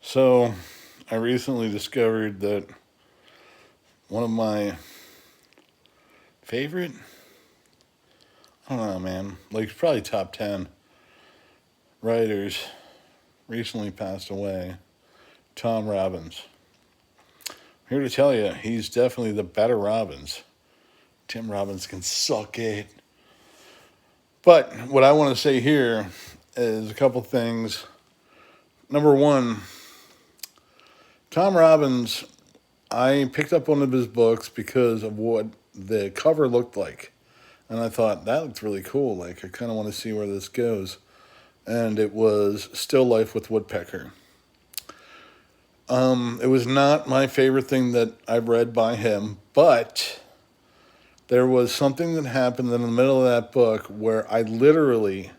So, I recently discovered that one of my favorite, I don't know, man, like probably top 10 writers recently passed away. Tom Robbins. Here to tell you, he's definitely the better Robbins. Tim Robbins can suck it. But what I want to say here is a couple things. Number one, Tom Robbins, I picked up one of his books because of what the cover looked like. And I thought, that looks really cool. Like, I kind of want to see where this goes. And it was Still Life with Woodpecker. It was not my favorite thing that I've read by him, but there was something that happened in the middle of that book where I literally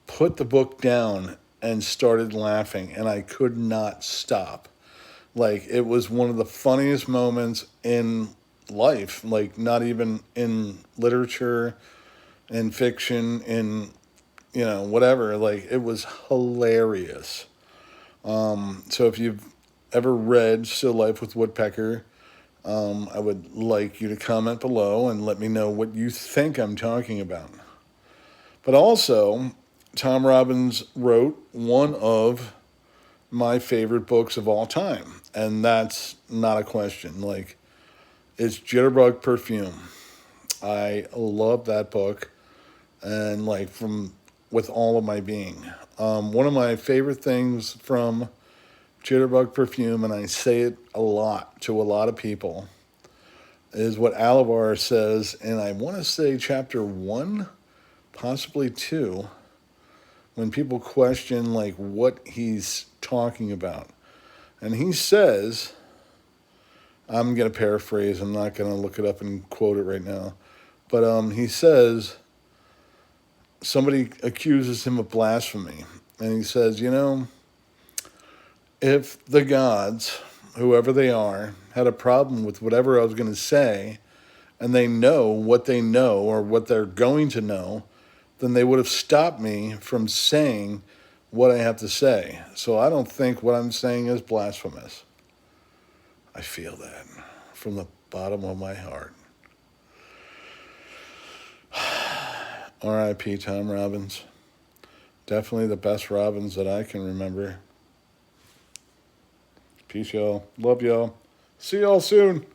put the book down and started laughing, and I could not stop. Like, it was one of the funniest moments in life, like, not even in literature, in fiction, in, whatever. Like, it was hilarious. So if you've ever read Still Life with Woodpecker, I would like you to comment below and let me know what you think I'm talking about. But also, Tom Robbins wrote one of my favorite books of all time, and that's not a question. Like, it's Jitterbug Perfume. I love that book, and like from with all of my being. One of my favorite things from Jitterbug Perfume, and I say it a lot to a lot of people, is what Alavar says, and I want to say chapter 1, possibly 2, when people question like what he's talking about. And he says, I'm going to paraphrase, I'm not going to look it up and quote it right now, but he says, somebody accuses him of blasphemy, and he says, if the gods, whoever they are, had a problem with whatever I was going to say, and they know what they know or what they're going to know, then they would have stopped me from saying what I have to say. So I don't think what I'm saying is blasphemous. I feel that from the bottom of my heart. R.I.P. Tom Robbins. Definitely the best Robbins that I can remember. Peace, y'all. Love y'all. See y'all soon.